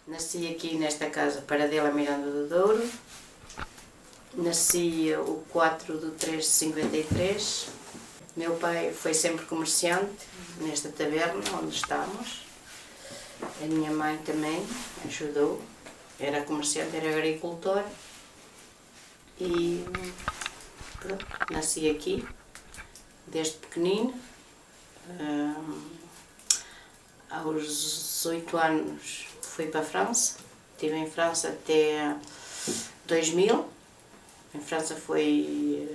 Nasci aqui nesta casa, Paradela, Miranda do Douro. Nasci o 4 de 3 de 53. Meu pai foi sempre comerciante nesta taberna onde estamos. A minha mãe também ajudou. Era comerciante, era agricultor. E pronto, nasci aqui desde pequenino. Aos 18 anos fui para a França. Estive em França até 2000. Em França foi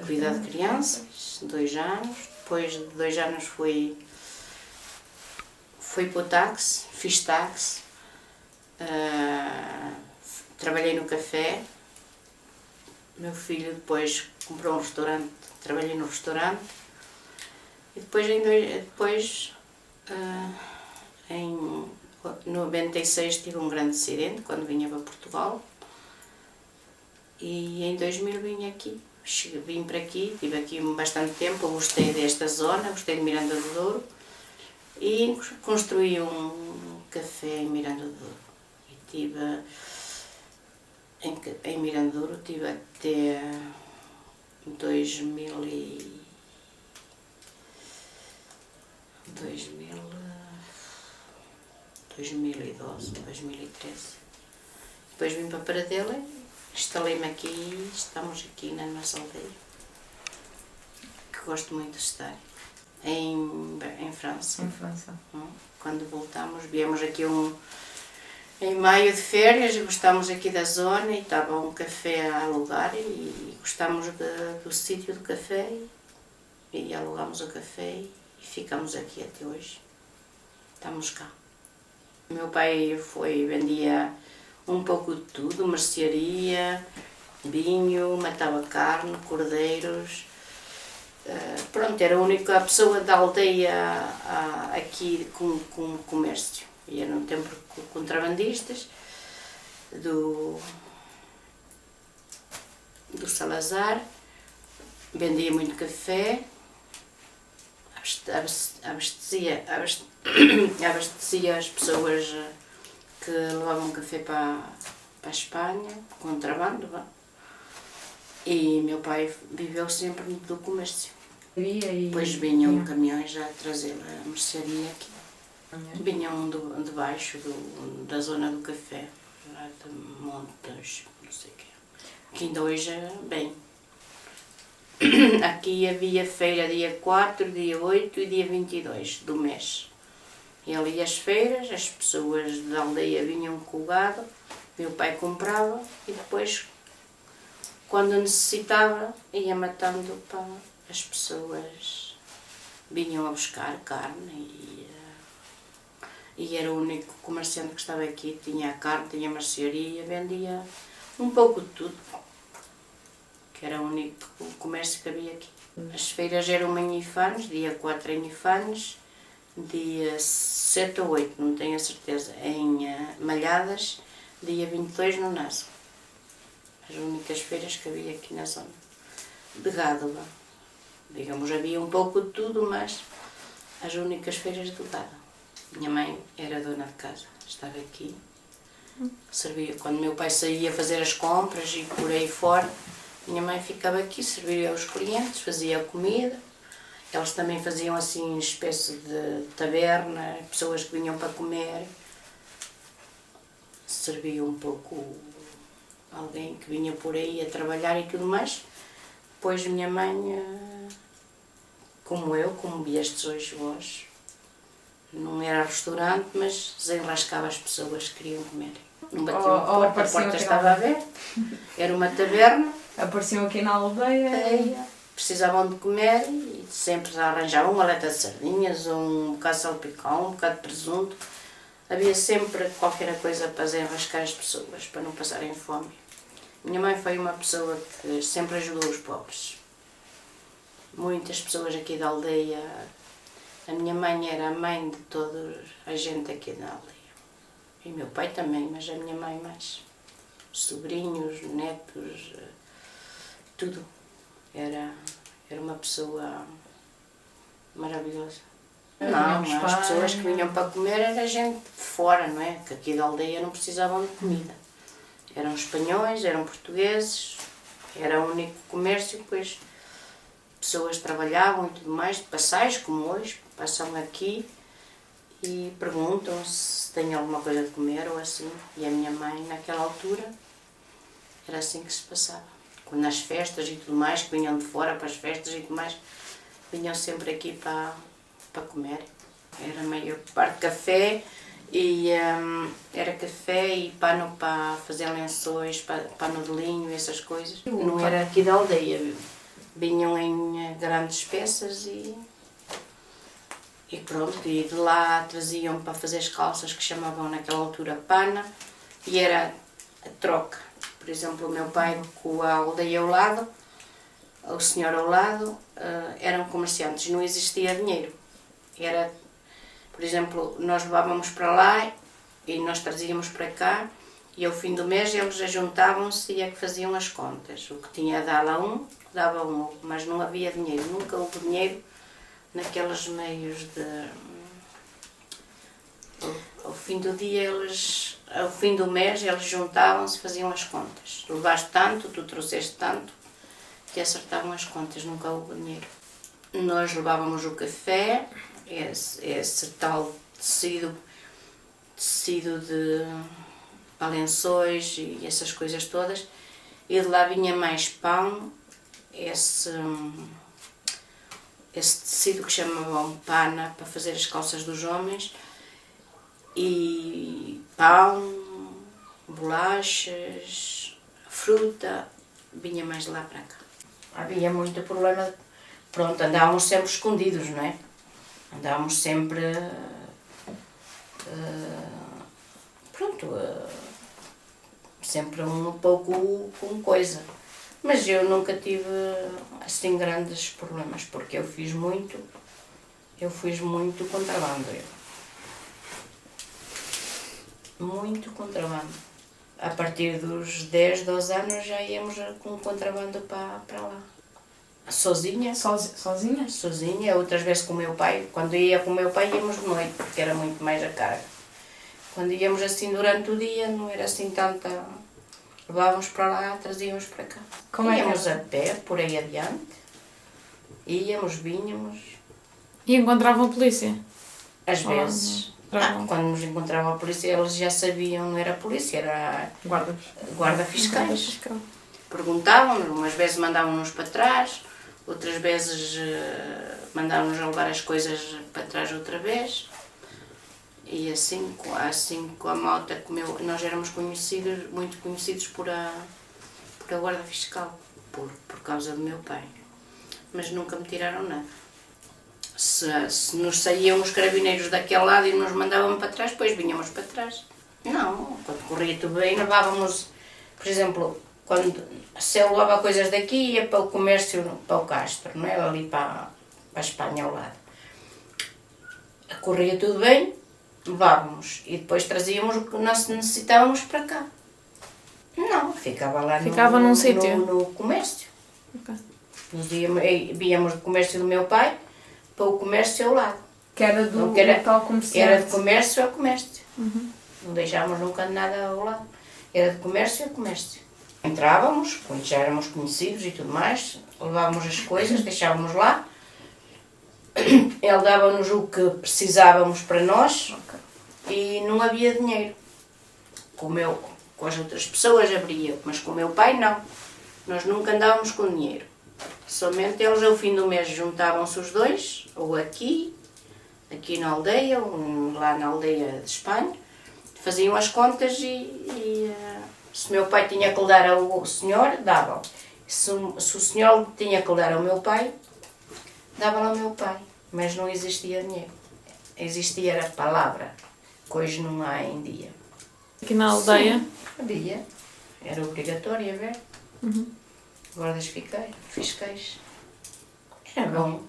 cuidar de crianças, 2 anos. Depois de 2 anos fui para o táxi, fiz táxi. Trabalhei no café. Meu filho depois comprou um restaurante, trabalhei no restaurante. E depois em 96 tive um grande acidente quando vinha para Portugal. E em 2000 vim aqui. Vim para aqui, estive aqui bastante tempo, gostei desta zona, gostei de Miranda do Douro. E construí um café em Miranda do Douro. E tive em Miranda do Douro, tive até 2012, 2013. Depois vim para Paradela, instalei-me aqui e estamos aqui na nossa aldeia, que gosto muito de estar. Em França. Em França. Quando voltámos, viemos aqui em maio de férias, gostámos aqui da zona e estava um café a alugar e gostámos do sítio do café e alugámos o café e ficamos aqui até hoje. Estamos cá. Meu pai vendia um pouco de tudo, mercearia, vinho, matava carne, cordeiros. Pronto, era a única pessoa da aldeia aqui com comércio. Ia no tempo com contrabandistas do Salazar, vendia muito café, abastecia as pessoas que levavam café para a Espanha, contrabando. E meu pai viveu sempre do comércio. Depois vinham caminhões a trazer a mercearia aqui. Vinham de baixo, da zona do café, lá de Montes, não sei o quê. Que ainda hoje é bem. Aqui havia feira dia 4, dia 8 e dia 22 do mês. E ali as feiras, as pessoas da aldeia vinham com o gado, meu pai comprava e depois, quando necessitava, ia matando para as pessoas. Vinham a buscar carne e era o único comerciante que estava aqui, tinha a carne, tinha a mercearia, vendia um pouco de tudo, que era o único comércio que havia aqui. As feiras eram em Ifanes, dia 4 em Ifanes, dia 7 ou 8, não tenho a certeza, em Malhadas, dia 22 no Naso. As únicas feiras que havia aqui na zona de gado. Digamos, havia um pouco de tudo, mas as únicas feiras do gado. Minha mãe era dona de casa, estava aqui, servia. Quando meu pai saía fazer as compras e por aí fora, minha mãe ficava aqui, servia aos clientes, fazia a comida. Eles também faziam assim espécie de taberna, pessoas que vinham para comer. Servia um pouco alguém que vinha por aí a trabalhar e tudo mais. Depois minha mãe, como viestes hoje vós, não era restaurante, mas desenrascava as pessoas que queriam comer. Não batiam a porta estava aberta, era uma taberna. Apareciam aqui na aldeia. Precisavam de comer e sempre arranjavam uma lata de sardinhas, um bocado de salpicão, um bocado de presunto. Havia sempre qualquer coisa para desenrascar as pessoas, para não passarem fome. Minha mãe foi uma pessoa que sempre ajudou os pobres. Muitas pessoas aqui da aldeia. A minha mãe era a mãe de toda a gente aqui da aldeia. E meu pai também, mas a minha mãe mais. Sobrinhos, netos, tudo. Era uma pessoa maravilhosa. Não, Vinham as pessoas que Espanha. vinham para comer era gente de fora, não é? Que aqui da aldeia não precisavam de comida. Eram espanhóis, eram portugueses, era o único comércio, pois pessoas trabalhavam e tudo mais, de passais, como hoje, passam aqui e perguntam se têm alguma coisa de comer ou assim. E a minha mãe, naquela altura, era assim que se passava. Quando nas festas e tudo mais, que vinham de fora para as festas e tudo mais, vinham sempre aqui para comer. Era meio parte de café e era café e pano para fazer lençóis, pano de linho, essas coisas. Não era aqui da aldeia, vinham em grandes peças e pronto, e de lá traziam para fazer as calças que chamavam naquela altura pana e era a troca. Por exemplo, o meu pai com a aldeia ao lado, o senhor ao lado, eram comerciantes, não existia dinheiro. Era, por exemplo, nós levávamos para lá e nós trazíamos para cá e ao fim do mês eles ajuntavam-se e é que faziam as contas. O que tinha a dar a um, dava a um, mas não havia dinheiro, nunca houve dinheiro naqueles meios de... Ao fim do dia, ao fim do mês, eles juntavam-se e faziam as contas. Tu levaste tanto, tu trouxeste tanto, que acertavam as contas, nunca houve dinheiro. Nós levávamos o café, esse tal tecido de para lençóis e essas coisas todas, e de lá vinha mais pão, esse tecido que chamavam pana para fazer as calças dos homens, e pão, bolachas, fruta, vinha mais de lá para cá. Havia muito problema, pronto, andávamos sempre escondidos, não é? Andávamos sempre, sempre um pouco com coisa. Mas eu nunca tive assim grandes problemas, porque eu fiz muito contrabando. Muito contrabando. A partir dos 10, 12 anos já íamos com contrabando para lá. Sozinha. Sozinha? Sozinha, outras vezes com o meu pai. Quando ia com o meu pai íamos de noite, porque era muito mais a carga. Quando íamos assim durante o dia, não era assim tanta... Levávamos para lá, trazíamos para cá. Como é que íamos era? a pé, por aí adiante. Íamos, vinhamos. E encontravam a polícia? Às vezes. Quando nos encontravam a polícia, eles já sabiam, não era a polícia, era guarda fiscais. Perguntavam-nos, umas vezes mandavam-nos para trás, outras vezes mandavam-nos a levar as coisas para trás outra vez. E assim com a malta, nós éramos muito conhecidos por a guarda fiscal, por causa do meu pai. Mas nunca me tiraram nada. Se nos saíam os carabineiros daquele lado e nos mandavam para trás, depois vinhamos para trás. Não, quando corria tudo bem, levávamos, por exemplo, se eu levava coisas daqui, ia para o comércio, para o Castro, não é? Ali para a Espanha ao lado. Corria tudo bem, levávamos e depois trazíamos o que nós necessitávamos para cá. Não, ficava lá num sítio? No comércio. Okay. Víamos do comércio do meu pai para o comércio ao lado. Que era do local comerciante? Era de comércio a comércio. Uhum. Não deixávamos nunca nada ao lado. Era de comércio a comércio. Entrávamos, quando já éramos conhecidos e tudo mais, levávamos as coisas, deixávamos lá. Ele dava-nos o que precisávamos para nós, okay. E não havia dinheiro. Com as outras pessoas abria, mas com o meu pai não. Nós nunca andávamos com dinheiro. Somente eles ao fim do mês juntavam-se os dois, ou aqui na aldeia, ou lá na aldeia de Espanha, faziam as contas e se o meu pai tinha que lhe dar ao senhor, davam. Se o senhor tinha que lhe dar ao meu pai, dava ao meu pai. Mas não existia dinheiro. Existia a palavra, que hoje não há em dia. Aqui na aldeia? Sim, havia. Era obrigatório haver. Uhum. Guardas fiscais. Era bom.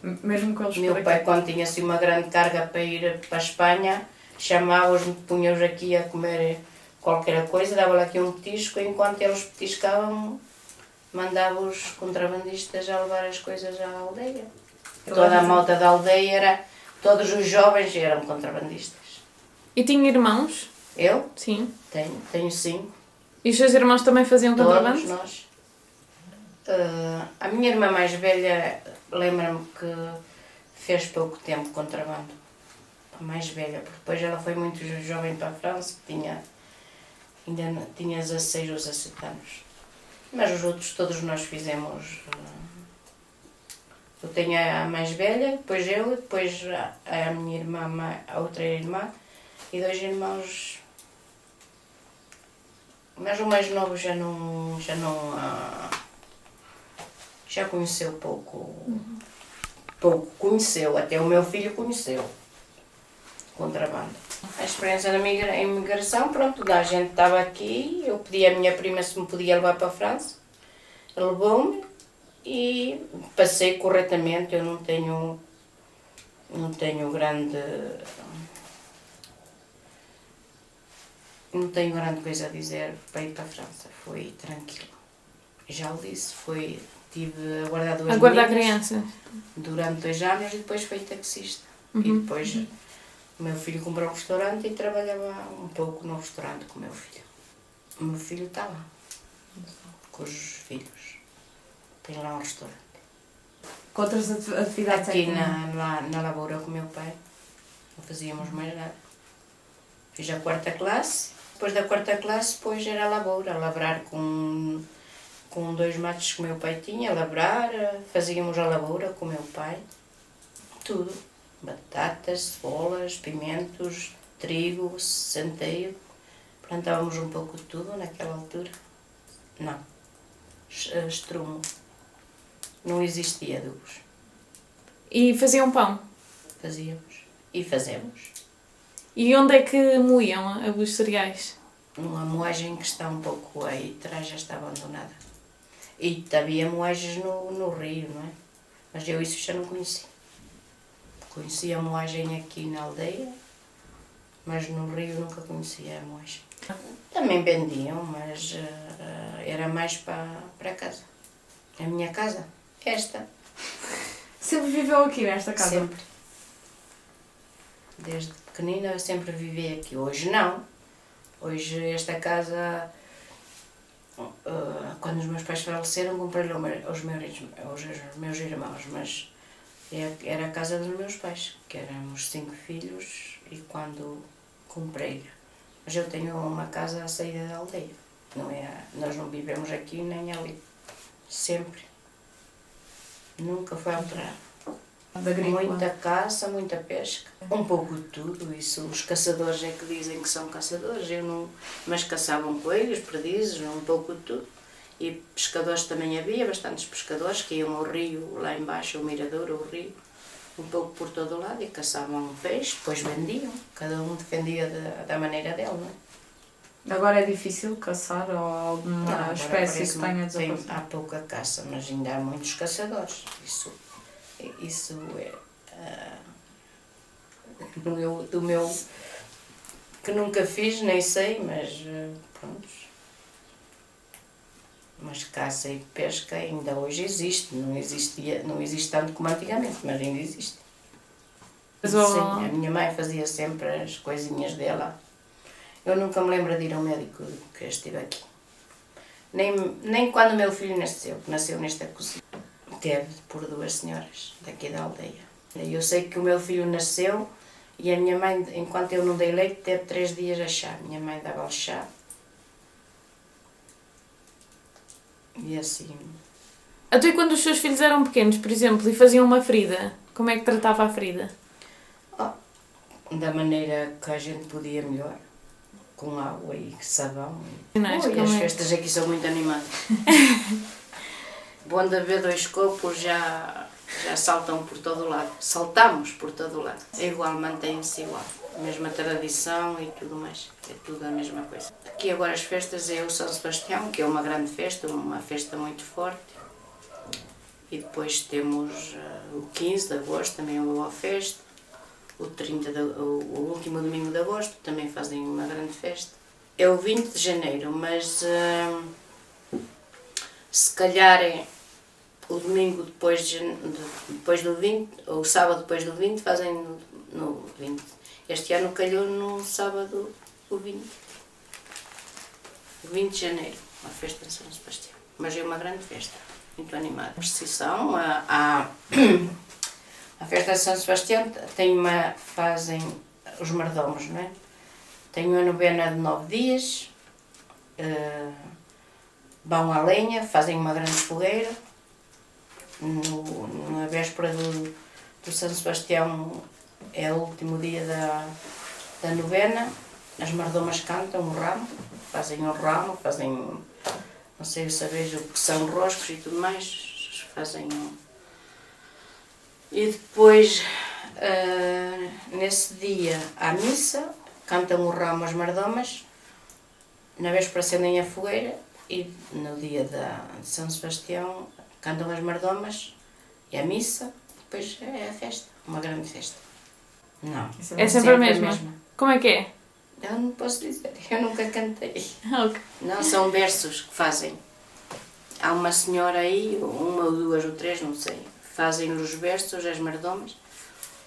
Mesmo com eles Meu por pai, aqui? quando tinha assim uma grande carga para ir para a Espanha, chamava-os, punha-os aqui a comer qualquer coisa, dava-lhe aqui um petisco, enquanto eles petiscavam, mandava os contrabandistas a levar as coisas à aldeia. Toda a malta da aldeia era, todos os jovens eram contrabandistas. E tinha irmãos? Eu? Sim. Tenho 5. E os seus irmãos também faziam contrabando? Todos nós. A minha irmã mais velha, lembra-me que fez pouco tempo contrabando. A mais velha, porque depois ela foi muito jovem para a França, ainda tinha 16 ou 17 anos. Mas os outros, todos nós fizemos. Eu tenho a mais velha, depois eu, depois a minha irmã, a outra irmã e 2 irmãos. Mas o mais novo já conheceu pouco. Pouco conheceu, até o meu filho conheceu. Contrabando. A experiência da imigração, pronto, a gente estava aqui, eu pedi à minha prima se me podia levar para a França. Levou-me e passei corretamente, eu não tenho grande coisa a dizer para ir para a França, foi tranquilo. Já o disse, tive a guardar 2 crianças durante 2 anos e depois fui taxista. E depois o meu filho comprou um restaurante e trabalhava um pouco no restaurante com o meu filho. O meu filho está lá, com os filhos. Tem lá um restaurante. Com outras atividades? Aqui na lavoura com o meu pai, não fazíamos mais nada. Fiz a 4ª classe, depois da 4ª classe, depois era a lavoura, lavrar com 2 matos que o meu pai tinha, labrar, fazíamos a lavoura com o meu pai, tudo. Batatas, cebolas, pimentos, trigo, centeio. Plantávamos um pouco de tudo naquela altura. Não, estrumo. Não existia adubos. E faziam pão? Fazíamos. E fazemos. E onde é que moíam os cereais? Uma moagem que está um pouco aí atrás, já está abandonada. E havia moagens no rio, não é? Mas eu isso já não conhecia. Conhecia a moagem aqui na aldeia, mas no rio nunca conhecia a moagem. Também vendiam, mas era mais para casa. A minha casa, esta. Sempre viveu aqui nesta casa? Sempre. Desde pequenina eu sempre vivi aqui. Hoje não. Hoje esta casa, quando os meus pais faleceram, comprei-lhe aos meus irmãos, mas era a casa dos meus pais, que éramos 5 filhos, e quando comprei-lhe. Mas eu tenho uma casa à saída da aldeia. Não é, nós não vivemos aqui nem ali. Sempre. Nunca foi alterado. Muita caça, muita pesca. Um pouco de tudo. Isso, os caçadores é que dizem que são caçadores. Eu não, mas caçavam coelhos, perdizes, um pouco de tudo. E pescadores também havia, bastantes pescadores que iam ao rio, lá embaixo, ao mirador, ao rio, um pouco por todo o lado, e caçavam peixe, depois vendiam. Cada um defendia da maneira dele, não é? Agora é difícil caçar ou alguma espécie que tenha desaparecido? Há pouca caça, mas ainda há muitos caçadores. Isso é do meu que nunca fiz, nem sei, mas pronto. Mas caça e pesca ainda hoje existe, não existe tanto como antigamente, mas ainda existe. Sim, a minha mãe fazia sempre as coisinhas dela. Eu nunca me lembro de ir ao médico que estive aqui. Nem quando o meu filho nasceu, que nasceu nesta cozinha. Teve por 2 senhoras daqui da aldeia. Eu sei que o meu filho nasceu e a minha mãe, enquanto eu não dei leite, teve 3 dias a chá. Minha mãe dava-lhe chá. E assim. Até quando os seus filhos eram pequenos, por exemplo, e faziam uma ferida, como é que tratava a ferida? Da maneira que a gente podia melhor. Com água e sabão. E as festas aqui são muito animadas. Bom de haver 2 copos já saltam por todo o lado. Saltamos por todo o lado. É igual, mantém-se igual. A mesma tradição e tudo mais. É tudo a mesma coisa. Aqui agora as festas é o São Sebastião, que é uma grande festa, uma festa muito forte. E depois temos o 15 de agosto, também é uma boa festa. O último domingo de agosto também fazem uma grande festa. É o 20 de janeiro, mas se calhar o domingo depois do 20, ou o sábado depois do 20, fazem no 20. Este ano calhou no sábado o 20. 20 de janeiro, a festa de São Sebastião. Mas é uma grande festa, muito animada. A procissão, a festa de São Sebastião fazem os mordomos, não é? Tem uma novena de 9 dias, vão à lenha, fazem uma grande fogueira. Na véspera do São Sebastião é o último dia da novena. As mordomas cantam o ramo, fazem, não sei o saber o que são roscos e tudo mais, fazem. E depois, nesse dia, há missa, cantam o ramo as mordomas, na véspera acendem a fogueira e no dia de São Sebastião cantam as mordomas e a missa, depois é a festa, uma grande festa. Não. É sempre a mesma. Como é que é? Eu não posso dizer, eu nunca cantei. Okay. Não, são versos que fazem. Há uma senhora aí, uma ou duas ou três, não sei, fazem os versos, as mordomas,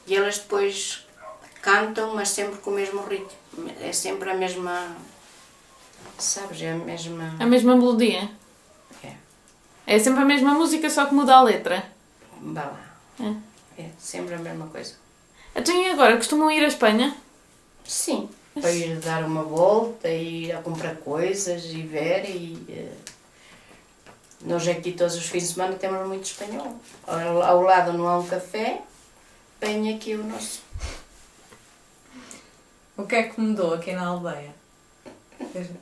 e elas depois cantam, mas sempre com o mesmo ritmo. É sempre a mesma, sabes, é a mesma... A mesma melodia? É. É sempre a mesma música, só que muda a letra? Vá lá. É sempre a mesma coisa. Então e agora, costumam ir à Espanha? Sim. Para ir dar uma volta, ir a comprar coisas e ver nós aqui todos os fins de semana temos muito espanhol. Ao lado não há um café, vem aqui o nosso. O que é que mudou aqui na aldeia?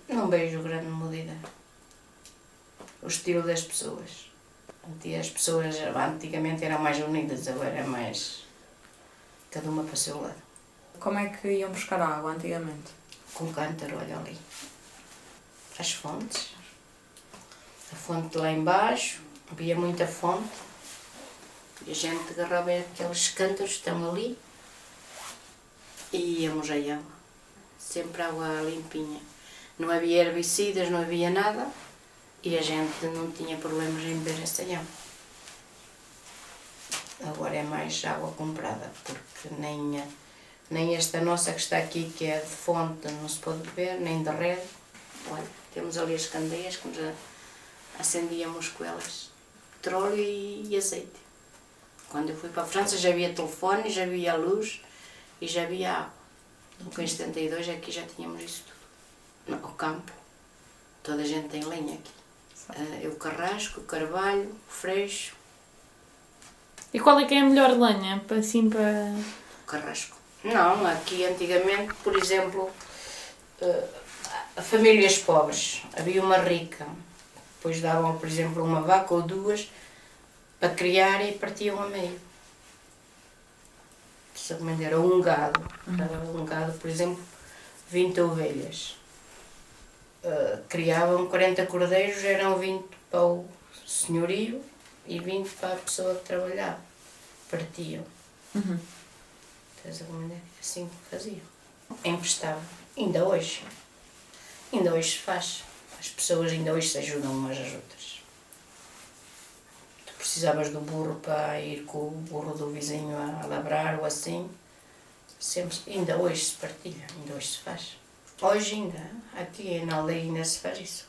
Não vejo grande mudança. O estilo das pessoas. As pessoas antigamente eram mais unidas, agora é mais cada uma para o seu lado. Como é que iam buscar água antigamente? Com cântaro, olha ali. As fontes. A fonte lá embaixo, havia muita fonte. E a gente agarrava aqueles cântaros que estão ali e íamos a água. Sempre água limpinha. Não havia herbicidas, não havia nada e a gente não tinha problemas em beber essa água. Agora é mais água comprada, porque nem esta nossa que está aqui, que é de fonte, não se pode beber, nem de rede. Olha, temos ali as candeias que nos acendíamos com elas, petróleo e azeite. Quando eu fui para a França já havia telefone, já havia luz e já havia água. Então, em 72 aqui já tínhamos isso tudo. No campo, toda a gente tem lenha aqui. O carrasco, o carvalho, o freixo. E qual é que é a melhor lenha? Assim, para... O carrasco. Não, aqui antigamente, por exemplo, famílias pobres, havia uma rica, depois davam, por exemplo, uma vaca ou duas para criar e partiam a meio. Era um gado, por exemplo, 20 ovelhas. Criavam 40 cordeiros, eram 20 para o senhorio e 20 para a pessoa que trabalhava. Partiam. Assim que faziam. Emprestavam. Ainda hoje se faz. As pessoas ainda hoje se ajudam umas às outras. Tu precisavas do burro para ir com o burro do vizinho a labrar ou assim. Sempre, ainda hoje se partilha, ainda hoje se faz. Hoje ainda, aqui na aldeia ainda se faz isso.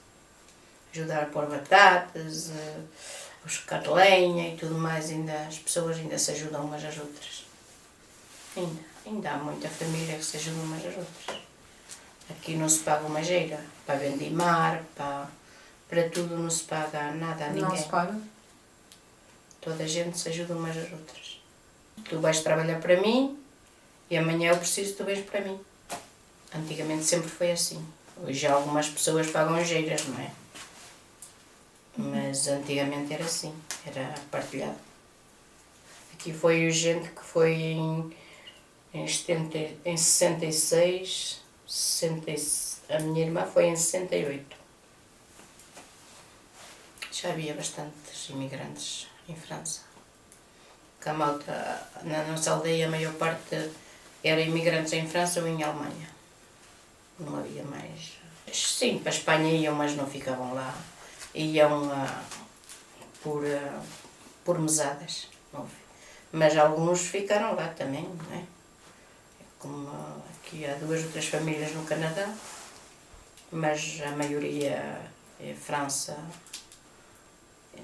Ajudar a pôr batatas, a buscar lenha e tudo mais, as pessoas ainda se ajudam umas às outras. Ainda há muita família que se ajuda umas às outras. Aqui não se paga uma jeira, para vendimar, para tudo não se paga nada a ninguém. Não se paga? Toda a gente se ajuda umas às outras. Tu vais trabalhar para mim e amanhã eu preciso, tu vens para mim. Antigamente sempre foi assim. Hoje algumas pessoas pagam jeiras, não é? Mas antigamente era assim, era partilhado. Aqui foi gente que foi em 66, a minha irmã foi em 68. Já havia bastantes imigrantes em França. Que a malta, na nossa aldeia, a maior parte era imigrantes em França ou em Alemanha. Não havia mais. Sim, para a Espanha iam, mas não ficavam lá. Iam por mesadas. Mas alguns ficaram lá também, não é? Como aqui há 2 ou 3 famílias no Canadá, mas a maioria é França,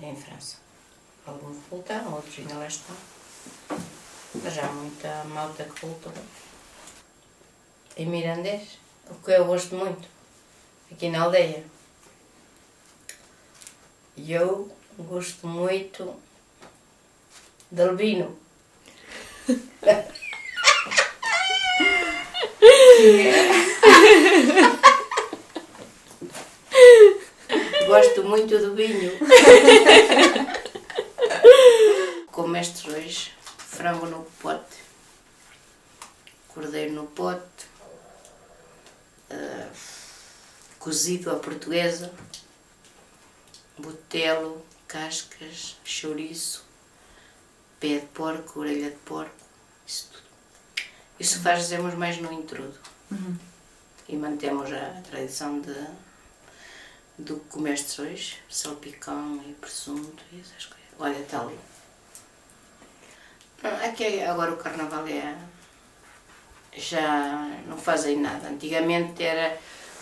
em França. Alguns voltaram, outros ainda lá estão. Mas há muita malta que voltou. Em Mirandês, o que eu gosto muito, aqui na aldeia. E eu gosto muito de albino. Gosto muito do vinho. Como estes hoje, frango no pote, cordeiro no pote, cozido à portuguesa, botelo, cascas, chouriço, pé de porco, orelha de porco, isso tudo. Isso fazemos mais no intrudo. E mantemos a tradição do que comeste hoje, salpicão e presunto e essas coisas. Olha, está ali. Aqui agora o carnaval já não fazem nada. Antigamente era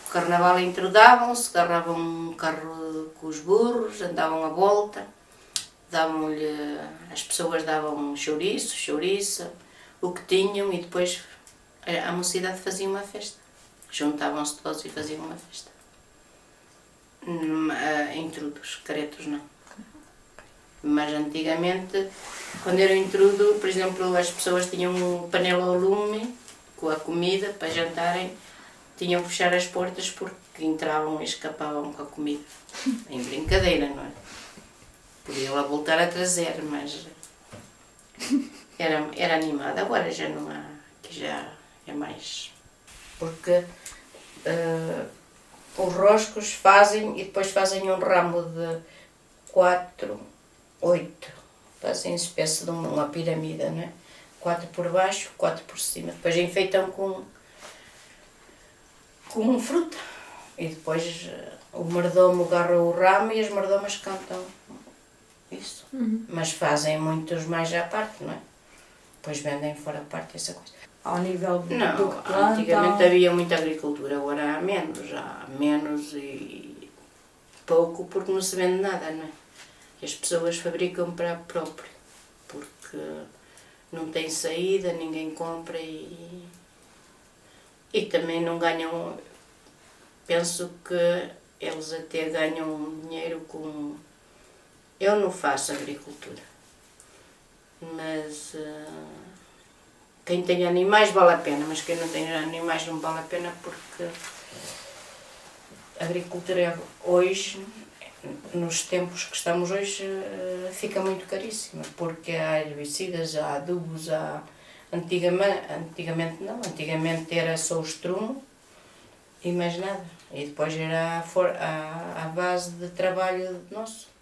o carnaval, intrudavam-se, agarravam um carro com os burros, andavam à volta, davam-lhe, as pessoas davam chouriço, chouriça, o que tinham, e depois a mocidade fazia uma festa. Juntavam-se todos e faziam uma festa. Intrudos, caretos não. Mas antigamente, quando era intrudo, por exemplo, as pessoas tinham um panela ao lume com a comida para jantarem, tinham que fechar as portas porque entravam e escapavam com a comida. Em brincadeira, não é? Podiam lá voltar a trazer, mas era animado. Agora já não há, que já é mais. Porque os roscos fazem e depois fazem um ramo de 4, 8. Fazem espécie de uma pirâmide, não é? 4 por baixo, 4 por cima. Depois enfeitam com fruta. E depois o mordomo agarra o ramo e as mordomas cantam isso. Mas fazem muitos mais à parte, não é? Depois vendem fora a parte essa coisa. Ao nível do Não, que plantam? antigamente havia muita agricultura, agora há menos e pouco porque não se vende nada, não é? E as pessoas fabricam para próprio, porque não tem saída, ninguém compra e também não ganham. Penso que eles até ganham dinheiro com. Eu não faço agricultura, mas quem tem animais vale a pena, mas quem não tem animais não vale a pena porque a agricultura hoje, nos tempos que estamos hoje, fica muito caríssima, porque há herbicidas, há adubos, antigamente não, antigamente era só o estrumo e mais nada, e depois era a base de trabalho nosso.